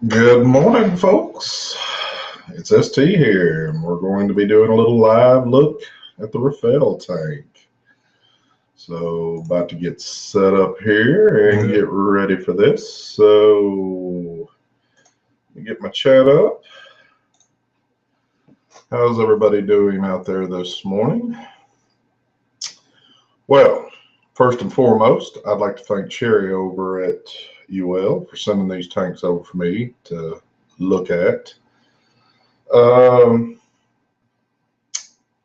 Good morning, folks. It's ST here, and we're going to be doing a little live look at the Rafale tank. So, about to get set up here and get ready for this. So, let me get my chat up. How's everybody doing out there this morning? Well, first and foremost, I'd like to thank Cherry over at Uwell for sending these tanks over for me to look at.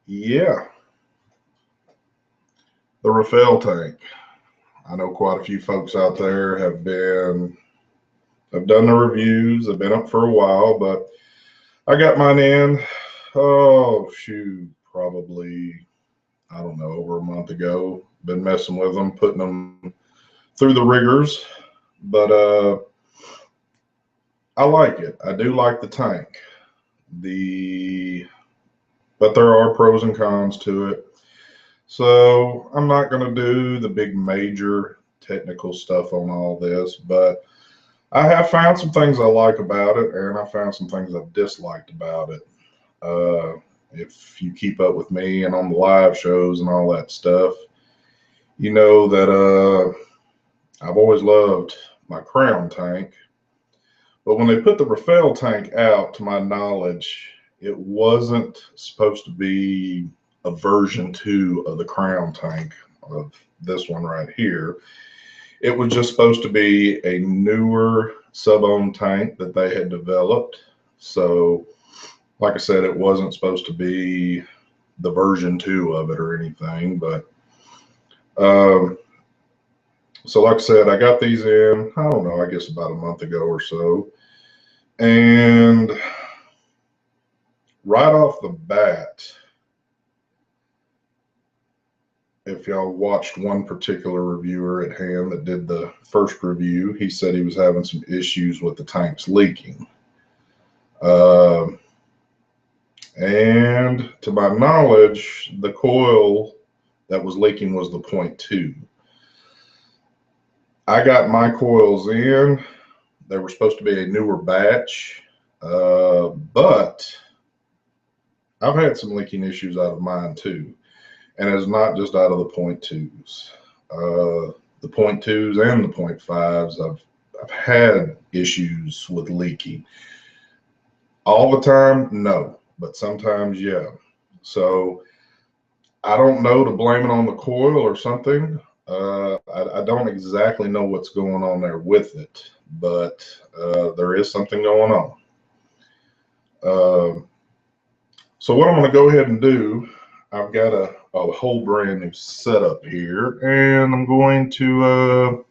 Yeah, the Rafale tank. I know quite a few folks out there have done the reviews. They've been up for a while, but I got mine in. Oh shoot, probably I don't know, over a month ago. Been messing with them, putting them through the rigors, but I like it. I do like the tank. But there are pros and cons to it. So I'm not going to do the big major technical stuff on all this, but I have found some things I like about it, and I found some things I've disliked about it. If you keep up with me and on the live shows and all that stuff, you know that I've always loved my Crown tank. But when they put the Rafale tank out, to my knowledge, it wasn't supposed to be a version 2 of the Crown tank, of this one right here. It was just supposed to be a newer sub-ohm tank that they had developed. So, like I said, it wasn't supposed to be the version 2 of it or anything. But so like I said, I got these in, I don't know, I guess about a month ago or so. And right off the bat, if y'all watched one particular reviewer at hand that did the first review, he said he was having some issues with the tanks leaking. And to my knowledge, the coil that was leaking was the 0.2. I got my coils in. They were supposed to be a newer batch, but I've had some leaking issues out of mine too. And it's not just out of the 0.2s. The 0.2s and the 0.5s, I've had issues with leaking. All the time, no, but sometimes, yeah. So I don't know to blame it on the coil or something. I don't exactly know what's going on there with it, but there is something going on. So what I'm going to go ahead and do, I've got a whole brand new setup here, and I'm going to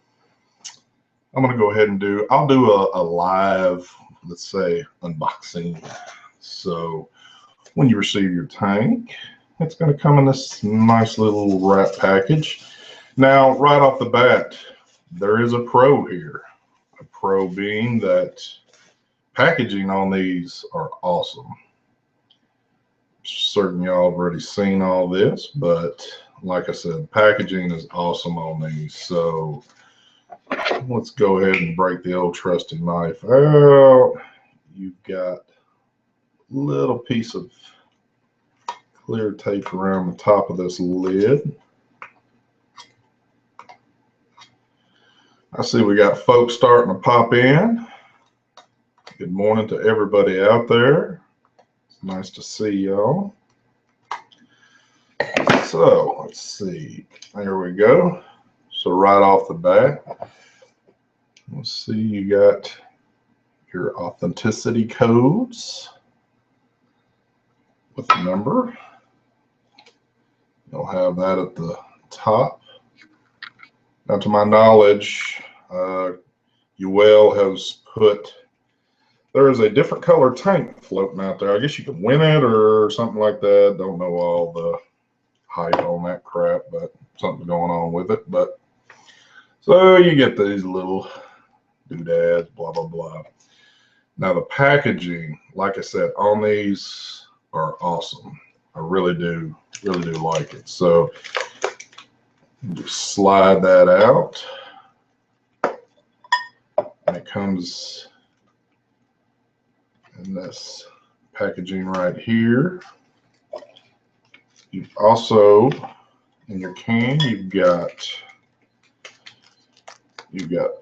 go ahead and I'll do a live, let's say, unboxing. So when you receive your tank, it's going to come in this nice little wrap package. Now, right off the bat, there is a pro here. A pro being that packaging on these are awesome. Certain y'all have already seen all this, but like I said, packaging is awesome on these. So let's go ahead and break the old trusty knife out. You've got a little piece of clear tape around the top of this lid. I see we got folks starting to pop in. Good morning to everybody out there. It's nice to see y'all. So let's see. There we go. So right off the bat, let's see, you got your authenticity codes with the number. You'll have that at the top. Now, to my knowledge, Uwell has put, there is a different color tank floating out there. I guess you can win it or something like that. Don't know all the hype on that crap, but something going on with it. But so you get these little doodads, blah, blah, blah. Now the packaging, like I said, on these are awesome. I really do like it. So just slide that out, and it comes in this packaging right here. You've also, in your can, you've got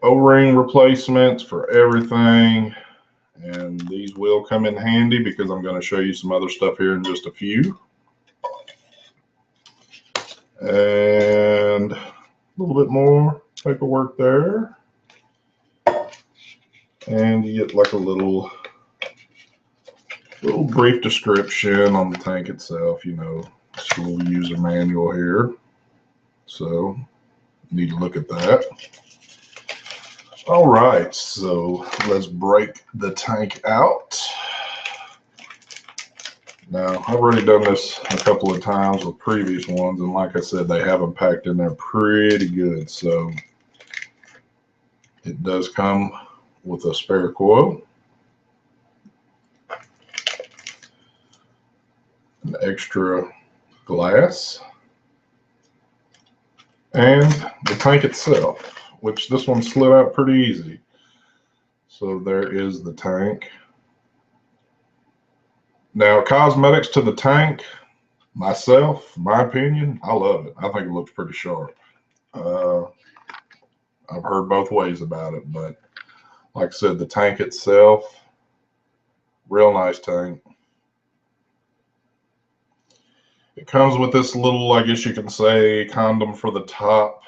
O-ring replacements for everything, and these will come in handy because I'm going to show you some other stuff here in just a few. And a little bit more paperwork there, and you get like a little brief description on the tank itself, you know, just a little user manual here. So need to look at that. All right, so let's break the tank out. Now, I've already done this a couple of times with previous ones, and like I said, they have them packed in there pretty good. So it does come with a spare coil, an extra glass, and the tank itself, which this one slid out pretty easy. So there is the tank. Now, cosmetics to the tank, myself, my opinion, I love it. I think it looks pretty sharp. I've heard both ways about it, but like I said, the tank itself, real nice tank. It comes with this little, I guess you can say, condom for the top.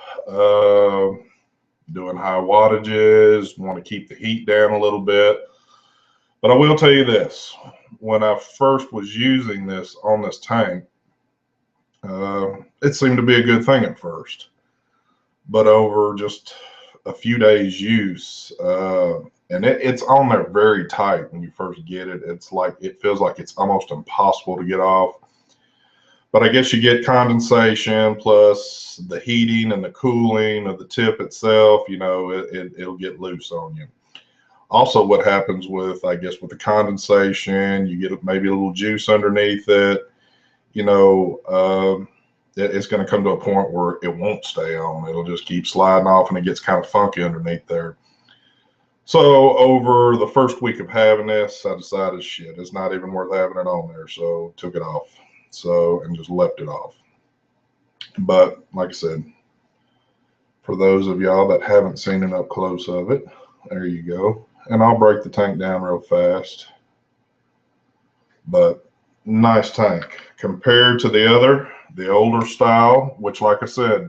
Doing high wattages, want to keep the heat down a little bit. But I will tell you this, when I first was using this on this tank, it seemed to be a good thing at first. But over just a few days use, and it's on there very tight when you first get it. It's like, it feels like it's almost impossible to get off. But I guess you get condensation plus the heating and the cooling of the tip itself, you know, it'll get loose on you. Also, what happens with, I guess, with the condensation, you get maybe a little juice underneath it, you know, it's going to come to a point where it won't stay on. It'll just keep sliding off, and it gets kind of funky underneath there. So over the first week of having this, I decided, shit, it's not even worth having it on there. So took it off. So, and just left it off. But like I said, for those of y'all that haven't seen an up close of it, there you go. And I'll break the tank down real fast. But nice tank compared to the older style, which, like I said,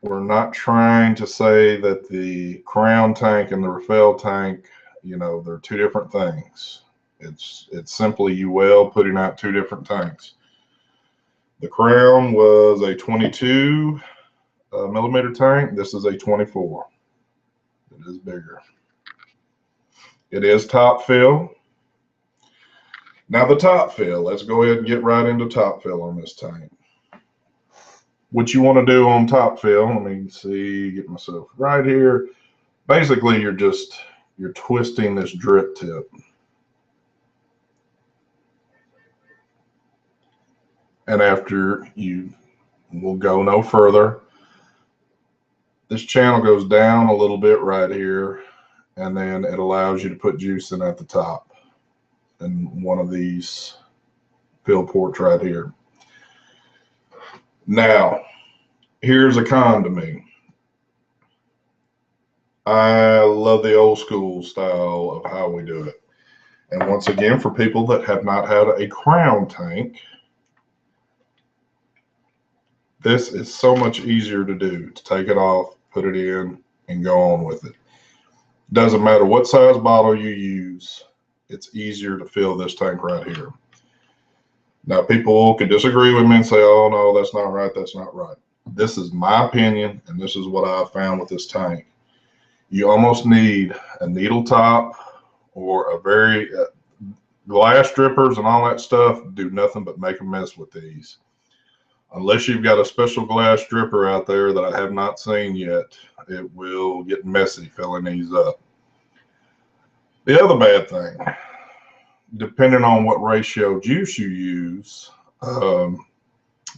we're not trying to say that the Crown tank and the Rafale tank, you know, they're two different things. It's simply Uwell putting out two different tanks. The Crown was a 22 millimeter tank. This is a 24. It is bigger. It is top fill. Now the top fill, let's go ahead and get right into top fill on this tank. What you want to do on top fill, let me see, get myself right here. Basically, you're twisting this drip tip. And after you will go no further, this channel goes down a little bit right here, and then it allows you to put juice in at the top in one of these fill ports right here. Now, here's a con to me. I love the old school style of how we do it. And once again, for people that have not had a Crown tank, this is so much easier to do, to take it off, put it in, and go on with it. Doesn't matter what size bottle you use, it's easier to fill this tank right here. Now, people could disagree with me and say, oh, no, that's not right, that's not right. This is my opinion, and this is what I found with this tank. You almost need a needle top or a very glass strippers and all that stuff do nothing but make a mess with these. Unless you've got a special glass stripper out there that I have not seen yet, it will get messy filling these up. The other bad thing, depending on what ratio juice you use, and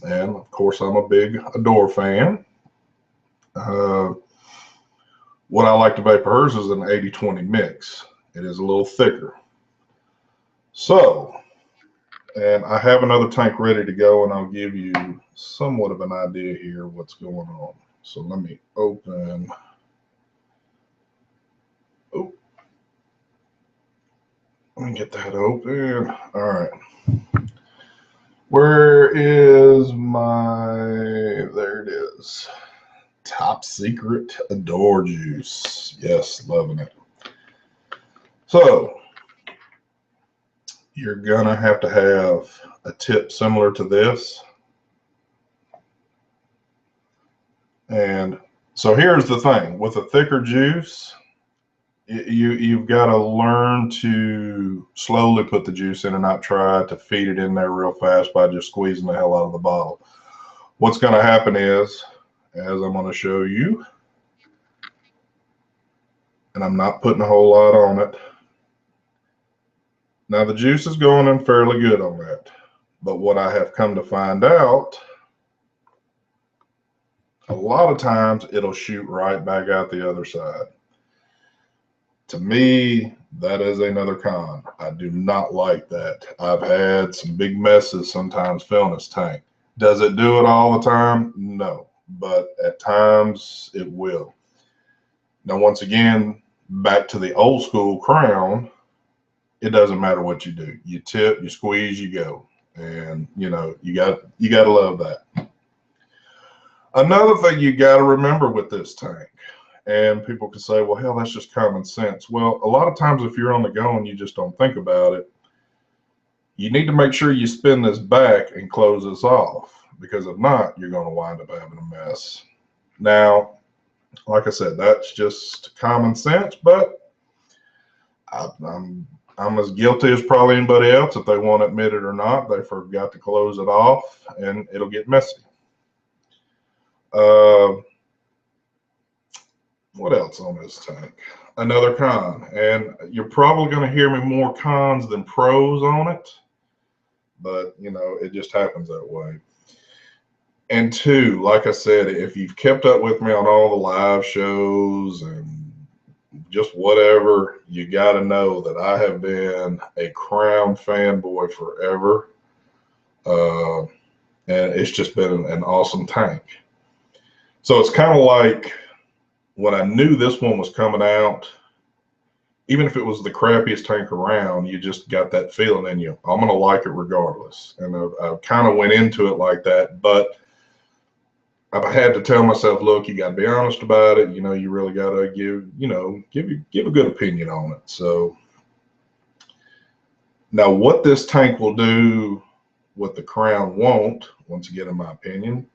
of course I'm a big Adore fan, what I like to vapor hers is an 80-20 mix. It is a little thicker. So, and I have another tank ready to go, and I'll give you somewhat of an idea here what's going on. So let me open. Oh, let me get that open. All right. Where is my, there it is. Top secret Adore juice. Yes, loving it. So you're gonna have to have a tip similar to this. And so here's the thing, with a thicker juice, you've got to learn to slowly put the juice in and not try to feed it in there real fast by just squeezing the hell out of the bottle. What's going to happen is, as I'm going to show you, and I'm not putting a whole lot on it. Now the juice is going in fairly good on that. But what I have come to find out, a lot of times it'll shoot right back out the other side. To me, that is another con. I do not like that. I've had some big messes sometimes filling this tank. Does it do it all the time? No, but at times it will. Now, once again, back to the old school crown, it doesn't matter what you do. You tip, you squeeze, you go. And you know, you got to love that. Another thing you got to remember with this tank, and people can say, well, hell, that's just common sense. Well, a lot of times if you're on the go and you just don't think about it, you need to make sure you spin this back and close this off, because if not, you're going to wind up having a mess. Now, like I said, that's just common sense, but I'm as guilty as probably anybody else. If they won't admit it or not, they forgot to close it off and it'll get messy. What else on this tank? Another con, and you're probably going to hear me more cons than pros on it, but you know, it just happens that way. And two, like I said, if you've kept up with me on all the live shows and just whatever, you got to know that I have been a Crown fanboy forever. And it's just been an awesome tank. So it's kind of like when I knew this one was coming out, even if it was the crappiest tank around, you just got that feeling in you. I'm going to like it regardless. And I kind of went into it like that, but I've had to tell myself, look, you got to be honest about it. You know, you really got to give a good opinion on it. So now what this tank will do, what the Crown won't, once again, in my opinion,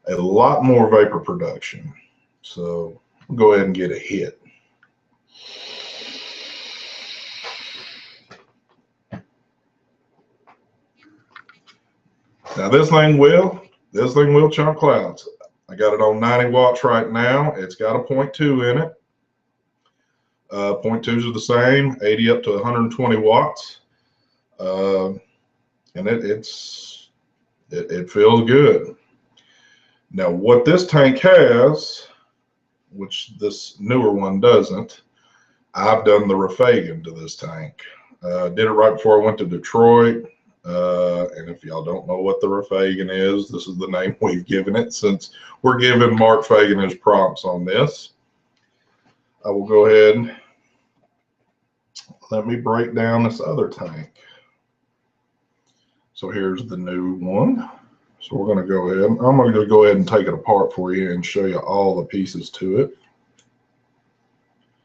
a lot more vapor production. So we'll go ahead and get a hit. Now this thing will chunk clouds. I got it on 90 watts right now. It's got a 0.2 in it. 0.2s are the same, 80 up to 120 watts. And it feels good. Now what this tank has, which this newer one doesn't, I've done the Rafale to this tank. Did it right before I went to Detroit. And if y'all don't know what the Rafale is, this is the name we've given it, since we're giving Mark Fagan his prompts on this. I will go ahead and let me break down this other tank. So here's the new one. So we're going to go ahead. I'm going to go ahead and take it apart for you and show you all the pieces to it.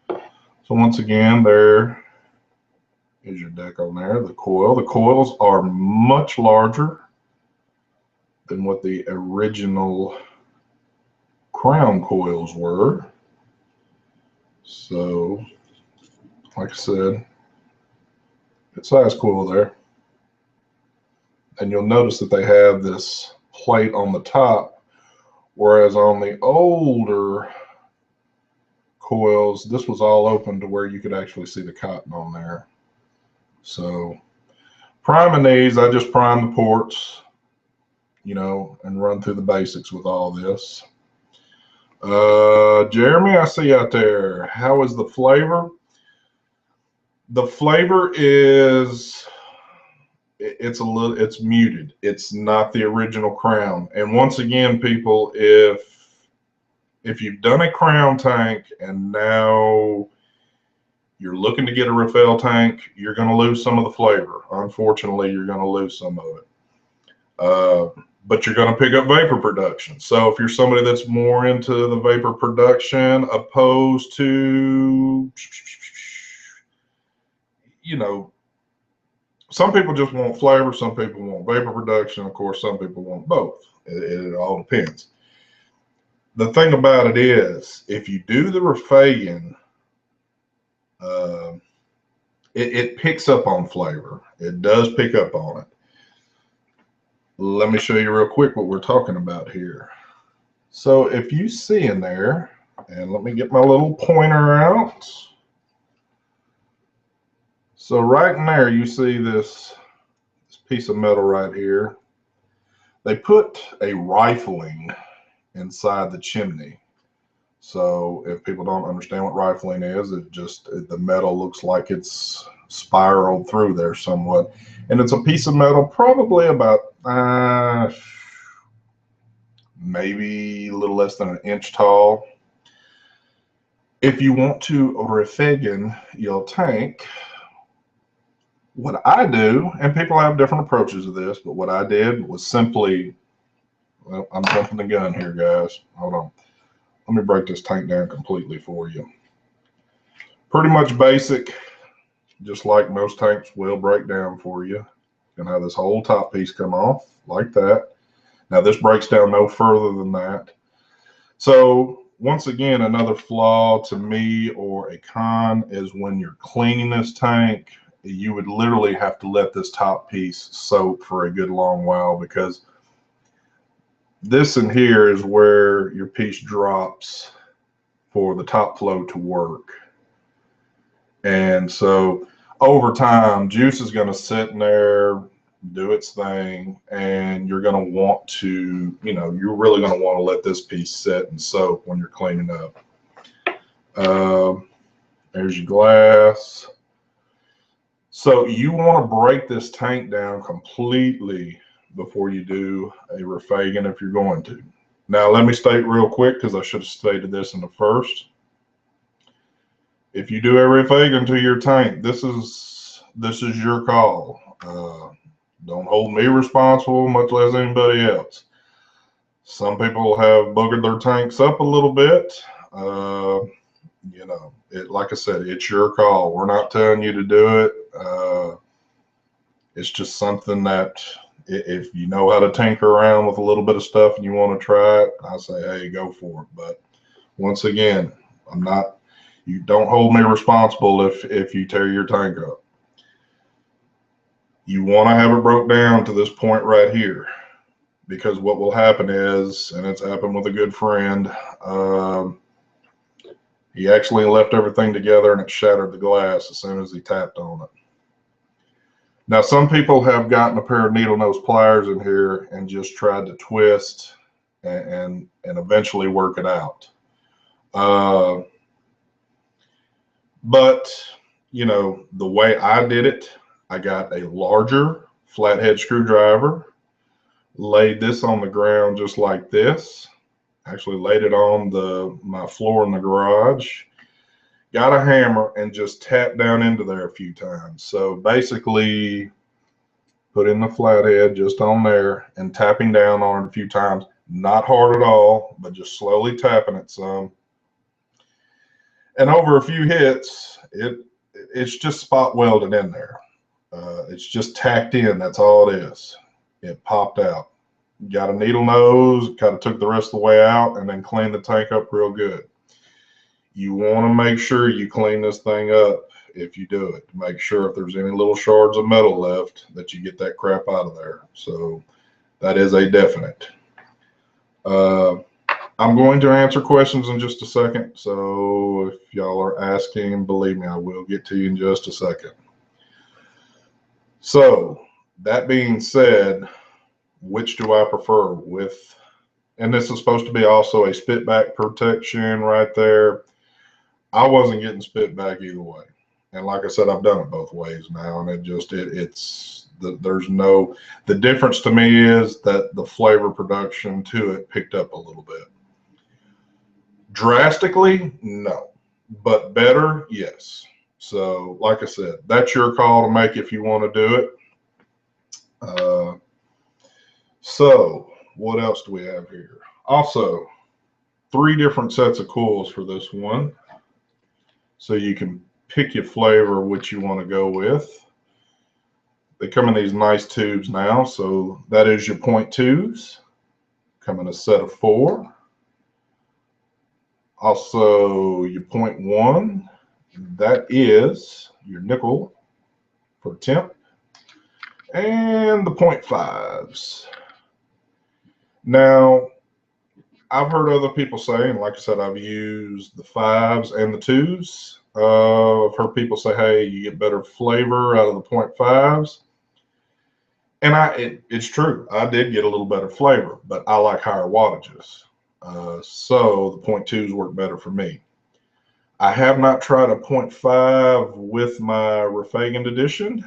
So once again, there is your deck on there. The coil. The coils are much larger than what the original Crown coils were. So, like I said, good size coil there. And you'll notice that they have this plate on the top, whereas on the older coils, this was all open to where you could actually see the cotton on there. So priming these, I just prime the ports, you know, and run through the basics with all this. Jeremy, I see you out there. How is the flavor? The flavor is it's muted. It's not the original crown. And once again, people, if you've done a crown tank and now you're looking to get a Rafale tank, you're going to lose some of the flavor. Unfortunately, you're going to lose some of it. But you're going to pick up vapor production. So if you're somebody that's more into the vapor production opposed to, you know, some people just want flavor, some people want vapor production. Of course, some people want both. It all depends. The thing about it is, if you do the Rafale, it picks up on flavor. It does pick up on it. Let me show you real quick what we're talking about here. So if you see in there, and let me get my little pointer out. So right in there, you see this piece of metal right here. They put a rifling inside the chimney. So if people don't understand what rifling is, the metal looks like it's spiraled through there somewhat. And it's a piece of metal probably about maybe a little less than an inch tall. If you want to Rafale your tank, what I do, and people have different approaches to this, but what I did was simply, well, I'm jumping the gun here, guys. Hold on. Let me break this tank down completely for you. Pretty much basic, just like most tanks will break down for you. You're going to have this whole top piece come off like that. Now this breaks down no further than that. So once again, another flaw to me or a con is when you're cleaning this tank, you would literally have to let this top piece soak for a good long while, because this in here is where your piece drops for the top flow to work. And so over time, juice is going to sit in there, do its thing, and you're going to want to, you're really going to want to let this piece sit and soak when you're cleaning up. There's your glass. So you want to break this tank down completely before you do a Rafale if you're going to. Now let me state real quick, because I should have stated this in the first. If you do a Rafale to your tank, this is your call. Don't hold me responsible, much less anybody else. Some people have boogered their tanks up a little bit. Like I said, it's your call. We're not telling you to do it. It's just something that if you know how to tinker around with a little bit of stuff and you want to try it, I say, hey, go for it. But once again, you don't hold me responsible if you tear your tank up. You want to have it broke down to this point right here, because what will happen is, and it's happened with a good friend, he actually left everything together and it shattered the glass as soon as he tapped on it. Now, some people have gotten a pair of needle nose pliers in here and just tried to twist and eventually work it out. But, the way I did it, I got a larger flathead screwdriver, laid this on the ground just like this, actually laid it on my floor in the garage, got a hammer and just tapped down into there a few times. So basically put in the flathead just on there and tapping down on it a few times, not hard at all, but just slowly tapping it some. And over a few hits, it's just spot welded in there. It's just tacked in. That's all it is. It popped out. Got a needle nose, kind of took the rest of the way out, and then cleaned the tank up real good. You want to make sure you clean this thing up if you do it. Make sure if there's any little shards of metal left that you get that crap out of there. So that is a definite. I'm going to answer questions in just a second. So if y'all are asking, believe me, I will get to you in just a second. So that being said, which do I prefer with, and this is supposed to be also a spit back protection right there. I wasn't getting spit back either way. And like I said, I've done it both ways now, and the difference to me is that the flavor production to it picked up a little bit. Drastically, no, but better, yes. So like I said, that's your call to make if you want to do it. So what else do we have here? Also, 3 different sets of coils for this one. So you can pick your flavor which you want to go with. They come in these nice tubes now. So that is your 0.2s. Come in a set of 4. Also your 0.1. That is your nickel for temp. And the 0.5s. Now, I've heard other people say, and like I said, I've used the 5s and the 2s. I've heard people say, hey, you get better flavor out of the 0.5s. And it's true. I did get a little better flavor, but I like higher wattages. So the 0.2s work better for me. I have not tried a 0.5 with my Rafale edition,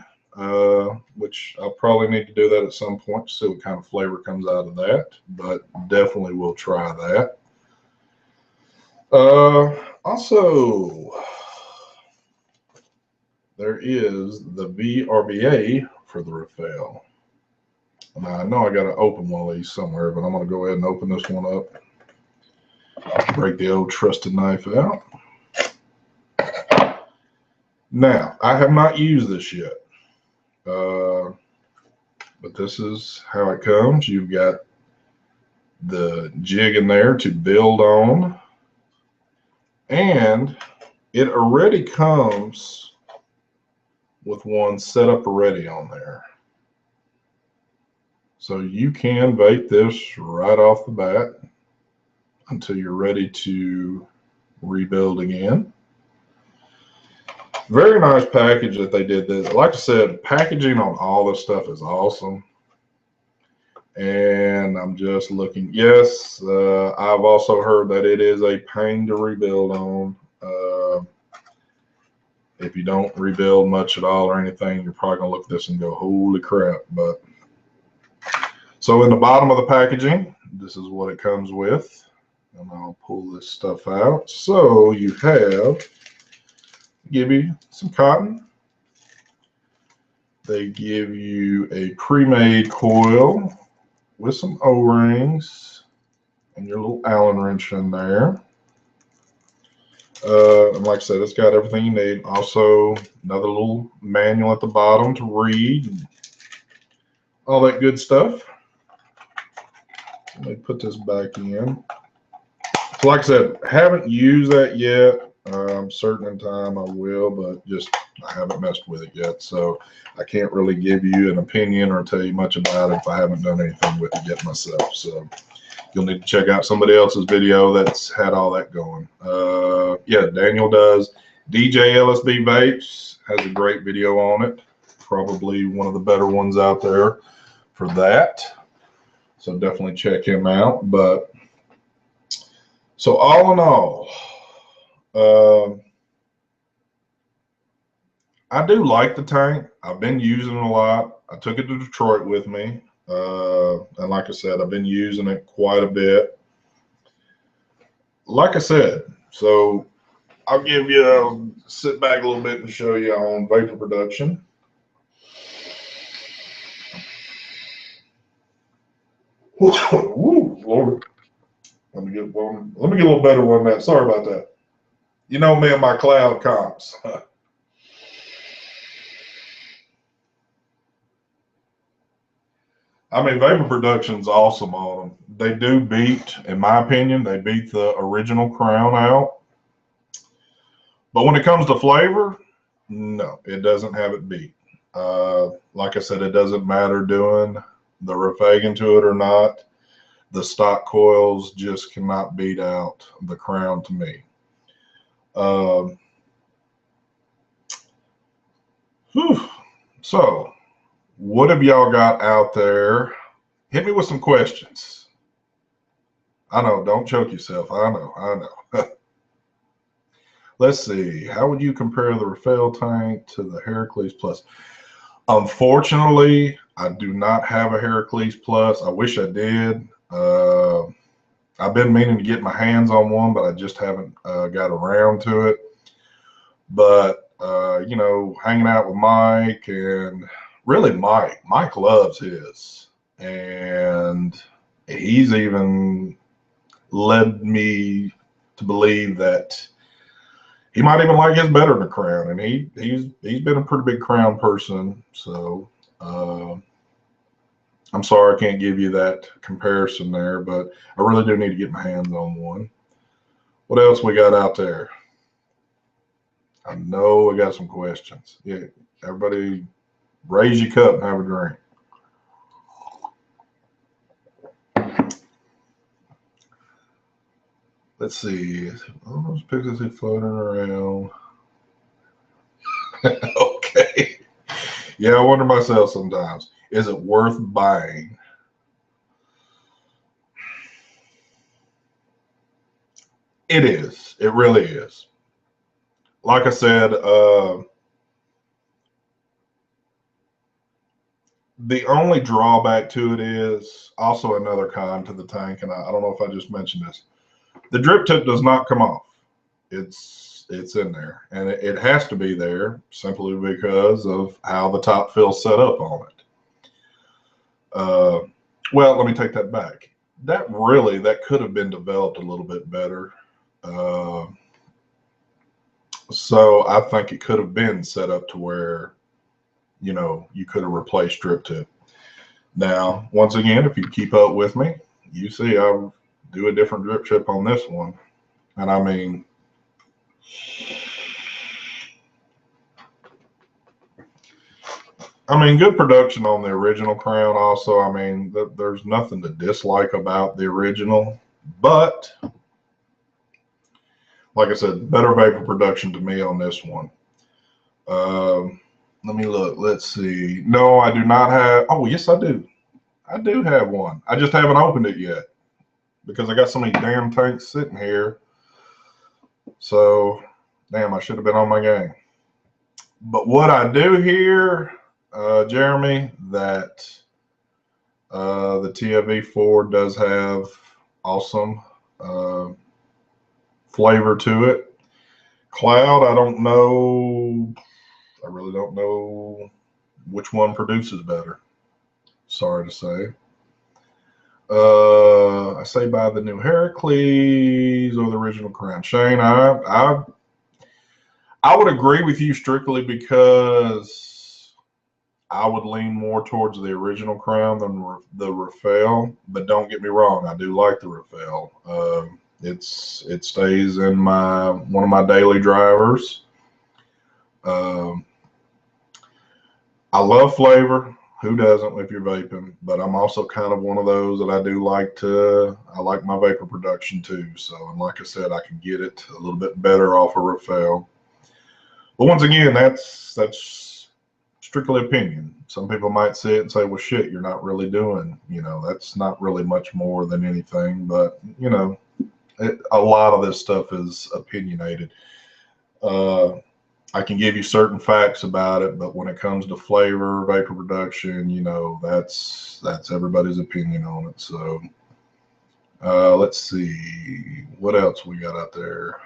which I'll probably need to do that at some point to see what kind of flavor comes out of that, but definitely will try that. Also, there is the VRBA for the Rafale. Now, I know I got to open one of these somewhere, but I'm going to go ahead and open this one up. Break the old trusted knife out. Now, I have not used this yet. But this is how it comes. You've got the jig in there to build on, and it already comes with one set up already on there. So you can bait this right off the bat until you're ready to rebuild again. Very nice package that they did this. Like I said, packaging on all this stuff is awesome. And I'm just looking. Yes, I've also heard that it is a pain to rebuild on. If you don't rebuild much at all or anything, you're probably going to look at this and go, holy crap. But so in the bottom of the packaging, this is what it comes with. And I'll pull this stuff out. So you have, give you some cotton. They give you a pre-made coil with some O-rings and your little Allen wrench in there. And like I said, it's got everything you need. Also, another little manual at the bottom to read and all that good stuff. Let me put this back in. So like I said, haven't used that yet. I'm certain in time I will, but just I haven't messed with it yet. So I can't really give you an opinion or tell you much about it if I haven't done anything with it yet myself. So you'll need to check out somebody else's video that's had all that going. Yeah, Daniel does. DJ LSB Vapes has a great video on it. Probably one of the better ones out there for that. So definitely check him out. But so all in all, I do like the tank. I've been using it a lot. I took it to Detroit with me. And like I said, I've been using it quite a bit. Like I said, so I'll give you, sit back a little bit and show you on vapor production. Woo, Lord. Let me get a little better one than that. Sorry about that. You know me and my cloud comps. I mean, vapor production's awesome on them. They do beat, in my opinion, they beat the original Crown out. But when it comes to flavor, no, it doesn't have it beat. Like I said, it doesn't matter doing the Rafale to it or not. The stock coils just cannot beat out the Crown to me. So, what have y'all got out there? Hit me with some questions. I know, don't choke yourself. I know. Let's see. How would you compare the Rafale tank to the Heracles Plus? Unfortunately, I do not have a Heracles Plus. I wish I did. I've been meaning to get my hands on one, but I just haven't got around to it. But, you know, hanging out with Mike, and really Mike loves his. And he's even led me to believe that he might even like his better than a Crown, and he's been a pretty big Crown person. So I'm sorry I can't give you that comparison there, but I really do need to get my hands on one. What else we got out there? I know I got some questions. Yeah, everybody raise your cup and have a drink. Let's see. All those pictures are floating around. Okay. Yeah, I wonder myself sometimes. Is it worth buying? It is. It really is. Like I said, the only drawback to it is also another con to the tank, and I don't know if I just mentioned this. The drip tip does not come off. It's in there, and it has to be there simply because of how the top fill's set up on it. Well, let me take that back. That could have been developed a little bit better. So I think it could have been set up to where, you know, you could have replaced drip tip. Now, once again, if you keep up with me, you see I do a different drip tip on this one. And I mean, good production on the original Crown also. I mean, there's nothing to dislike about the original, but like I said, better vapor production to me on this one. Let me look. Let's see. No, I do not have. Oh, yes, I do. I do have one. I just haven't opened it yet because I got so many damn tanks sitting here. So, damn, I should have been on my game. But what I do here, Jeremy, that the TFV4 does have awesome flavor to it. Cloud, I don't know. I really don't know which one produces better. Sorry to say. I say buy the new Heracles or the original Crown. Shane, I would agree with you strictly because I would lean more towards the original Crown than the Rafale. But don't get me wrong, I do like the Rafale. It stays in one of my daily drivers. I love flavor. Who doesn't if you're vaping? But I'm also kind of one of those that I like my vapor production too. So, and like I said, I can get it a little bit better off of Rafale. But once again, that's strictly opinion. Some people might see it and say, well, shit, you're not really doing, you know, that's not really much more than anything. But, you know, a lot of this stuff is opinionated. I can give you certain facts about it, but when it comes to flavor, vapor production, you know, that's everybody's opinion on it. So let's see what else we got out there.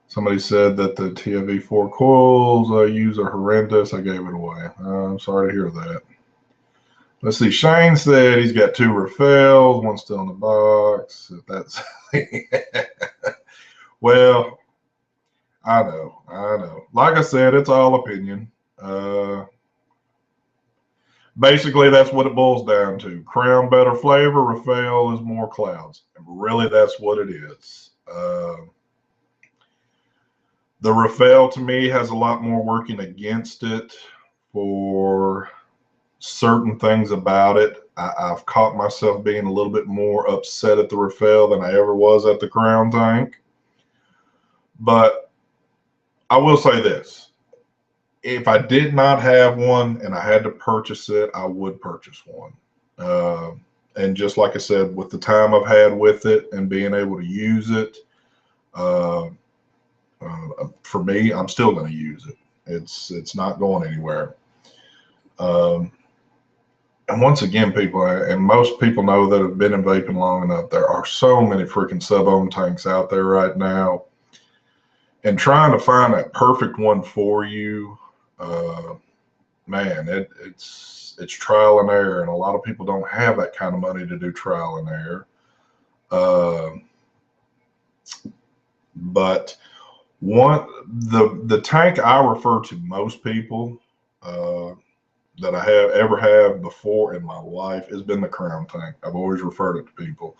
Somebody said that the TFV4 coils I use are horrendous. I gave it away. I'm sorry to hear that. Let's see. Shane said he's got 2 Rafales, one still in the box. That's well, I know. Like I said, it's all opinion. Basically, that's what it boils down to. Crown better flavor, Rafale is more clouds. And really, that's what it is. The Rafale, to me, has a lot more working against it for certain things about it. I've caught myself being a little bit more upset at the Rafale than I ever was at the Crown tank. But I will say this. If I did not have one and I had to purchase it, I would purchase one. And just like I said, with the time I've had with it and being able to use it, uh, for me, I'm still going to use it. It's not going anywhere. Um, and once again, people, and most people know that have been in vaping long enough, there are so many freaking sub-ohm tanks out there right now. And trying to find that perfect one for you, man, it's trial and error. And a lot of people don't have that kind of money to do trial and error. But the tank I refer to most people that I have ever have before in my life has been the Crown tank. I've always referred it to people,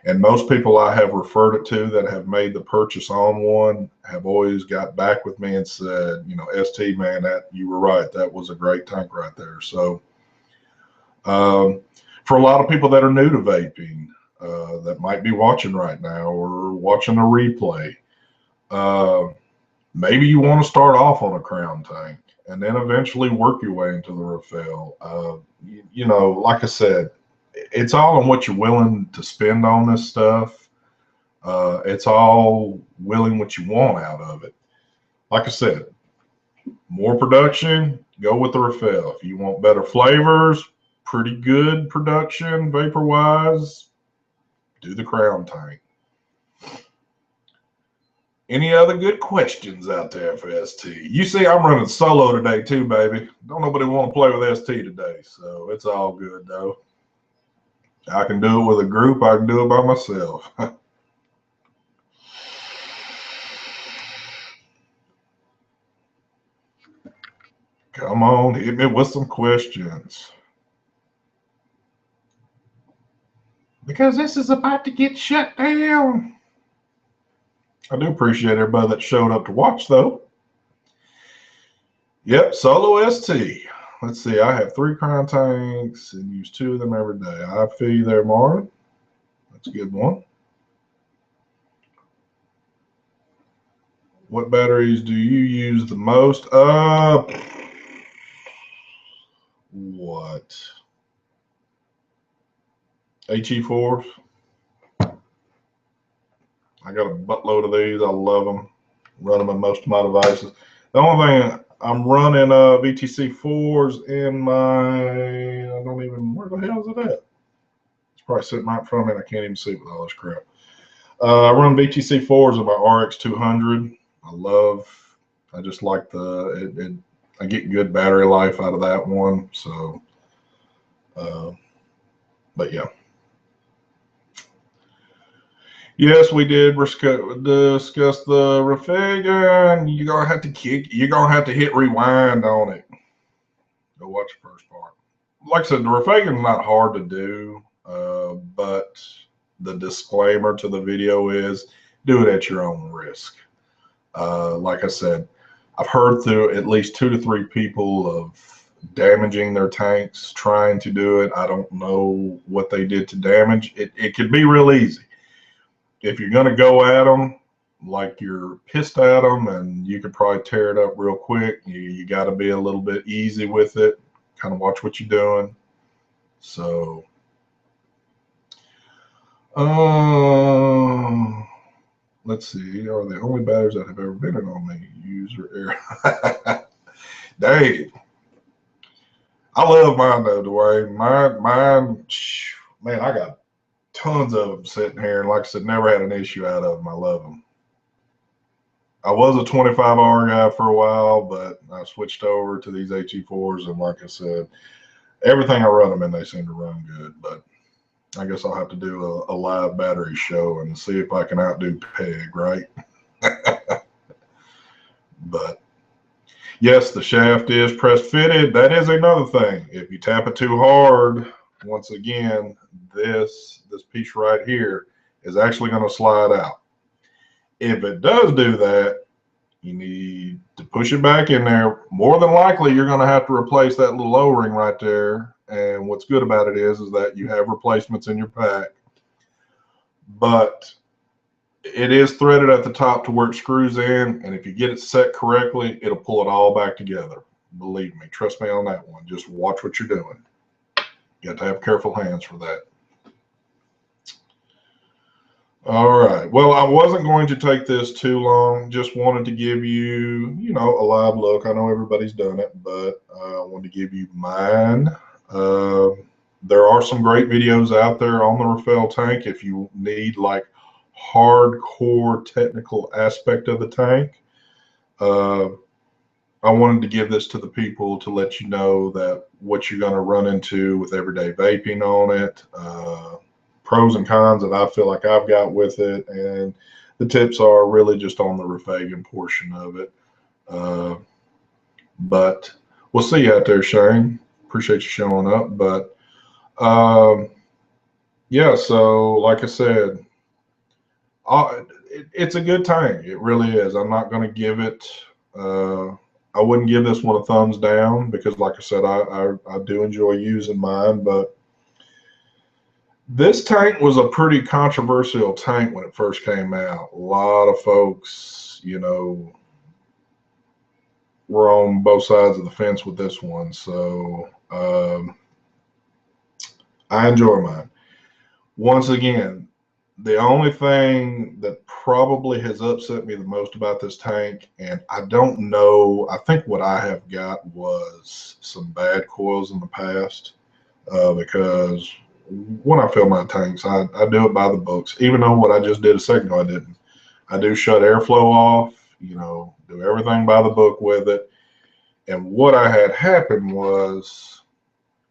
and most people I have referred it to that have made the purchase on one have always got back with me and said, you know, ST man, that you were right, that was a great tank right there. So for a lot of people that are new to vaping, that might be watching right now or watching a replay, maybe you want to start off on a Crown tank and then eventually work your way into the Rafale. You know, like I said, it's all on what you're willing to spend on this stuff. It's all willing what you want out of it. Like I said, more production, go with the Rafale. If you want better flavors, pretty good production vapor-wise, do the Crown tank. Any other good questions out there for ST? You see, I'm running solo today too, baby. Don't nobody want to play with ST today, so it's all good though. I can do it with a group. I can do it by myself. Come on, hit me with some questions. Because this is about to get shut down. I do appreciate everybody that showed up to watch, though. Yep, solo ST. Let's see, I have 3 Crown tanks and use 2 of them every day. I feel you there, Marlon. That's a good one. What batteries do you use the most? What? HE4s. I got a buttload of these. I love them. Run them in most of my devices. The only thing I'm running VTC 4s in my, I don't even, where the hell is it at? It's probably sitting right in front of me and I can't even see with all this crap. I run VTC 4s in my RX 200. I just like I get good battery life out of that one. So, but yeah. Yes, we did discuss the Rafale. You're gonna have to hit rewind on it. Go watch the first part. Like I said, the Rafale is not hard to do, but the disclaimer to the video is do it at your own risk. Like I said, I've heard through at least 2 to 3 people of damaging their tanks trying to do it. I don't know what they did to damage it. It could be real easy. If you're going to go at them like you're pissed at them, and you could probably tear it up real quick, you got to be a little bit easy with it. Kind of watch what you're doing. So, let's see. Are the only batteries that have ever been in on me? User error. Dave. I love mine though, Dwayne. Mine, man, I got tons of them sitting here, and like I said, never had an issue out of them. I love them. I was a 25R guy for a while, but I switched over to these HE4s, and like I said, everything I run them in, they seem to run good. But I guess I'll have to do a live battery show and see if I can outdo Peg, right? But yes, the shaft is press fitted. That is another thing. If you tap it too hard, once again, this piece right here is actually going to slide out. If it does do that, you need to push it back in there. More than likely, you're going to have to replace that little O-ring right there. And what's good about it is that you have replacements in your pack. But it is threaded at the top to where it screws in. And if you get it set correctly, it'll pull it all back together. Believe me, trust me on that one. Just watch what you're doing. You have to have careful hands for that. All right. Well, I wasn't going to take this too long. Just wanted to give you, a live look. I know everybody's done it, but I wanted to give you mine. Um, there are some great videos out there on the Rafale tank if you need like hardcore technical aspect of the tank. Uh, I wanted to give this to the people to let you know that what you're going to run into with everyday vaping on it, pros and cons that I feel like I've got with it, and the tips are really just on the Rafale portion of it. Uh, but we'll see you out there, Shane. Appreciate you showing up. But yeah, so like I said, it's a good tank. It really is. I'm not going to give it. Uh, I wouldn't give this one a thumbs down because, like I said, I do enjoy using mine. But this tank was a pretty controversial tank when it first came out. A lot of folks, were on both sides of the fence with this one. So I enjoy mine. Once again, the only thing that probably has upset me the most about this tank, and I don't know, I think what I have got was some bad coils in the past, because when I fill my tanks, I do it by the books. Even though what I just did a second ago, I didn't. I do shut airflow off, do everything by the book with it. And what I had happen was,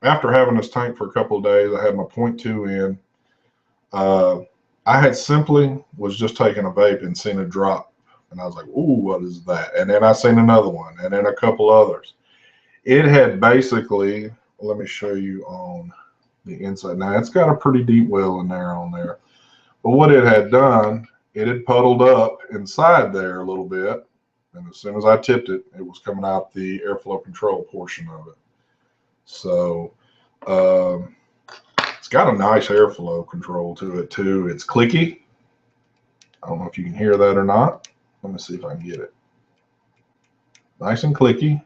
after having this tank for a couple of days, I had my 0.2 in. I had simply was just taking a vape and seen a drop, and I was like, "Ooh, what is that?" And then I seen another one, and then a couple others. It had basically, let me show you on the inside. Now it's got a pretty deep well in there on there, but what it had done, it had puddled up inside there a little bit, and as soon as I tipped it, it was coming out the airflow control portion of it. So. It's got a nice airflow control to it too. It's clicky. I don't know if you can hear that or not. Let me see if I can get it. Nice and clicky.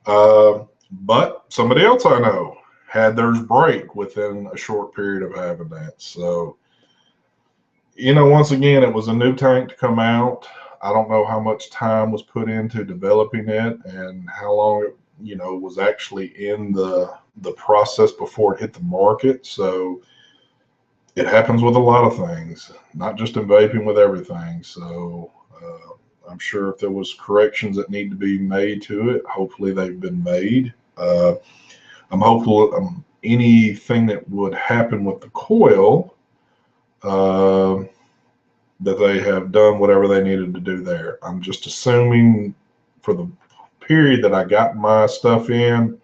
But somebody else I know had theirs break within a short period of having that. So, once again, it was a new tank to come out. I don't know how much time was put into developing it and how long it, was actually in the process before it hit the market. So it happens with a lot of things, not just in vaping, with everything. So I'm sure if there was corrections that need to be made to it, hopefully they've been made. I'm hopeful anything that would happen with the coil, that they have done whatever they needed to do there. I'm just assuming for the period that I got my stuff in,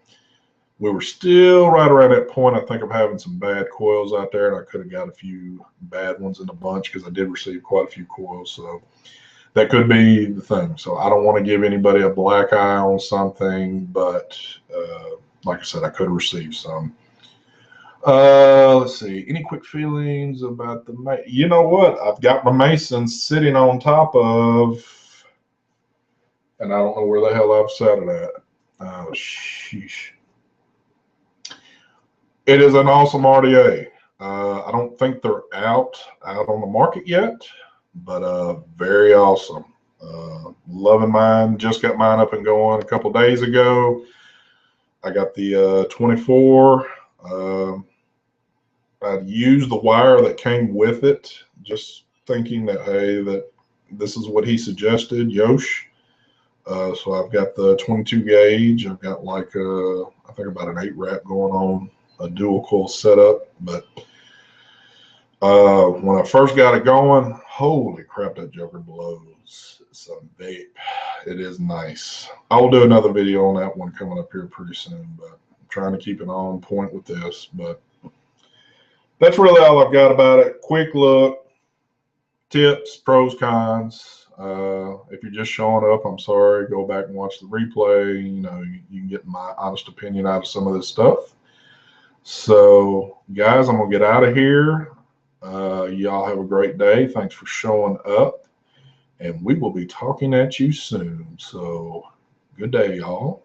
we were still right around that point, I think, of having some bad coils out there, and I could have got a few bad ones in a bunch because I did receive quite a few coils. So that could be the thing. So I don't want to give anybody a black eye on something, but like I said, I could have received some. Let's see. Any quick feelings about the? You know what? I've got my Mason sitting on top of, and I don't know where the hell I've set it at. Sheesh. It is an awesome RDA. I don't think they're out on the market yet, but very awesome. Loving mine. Just got mine up and going a couple days ago. I got the 24. I used the wire that came with it, just thinking that, hey, that this is what he suggested, Yosh. So I've got the 22 gauge. I've got like I think about an 8 wrap going on, a dual coil setup. But when I first got it going, holy crap, that joker blows. It's a vape. It is nice. I will do another video on that one coming up here pretty soon, but I'm trying to keep it on point with this. But that's really all I've got about it. Quick look, tips, pros, cons. If you're just showing up, I'm sorry. Go back and watch the replay. You can get my honest opinion out of some of this stuff. So, guys, I'm going to get out of here. Y'all have a great day. Thanks for showing up. And we will be talking at you soon. So, good day, y'all.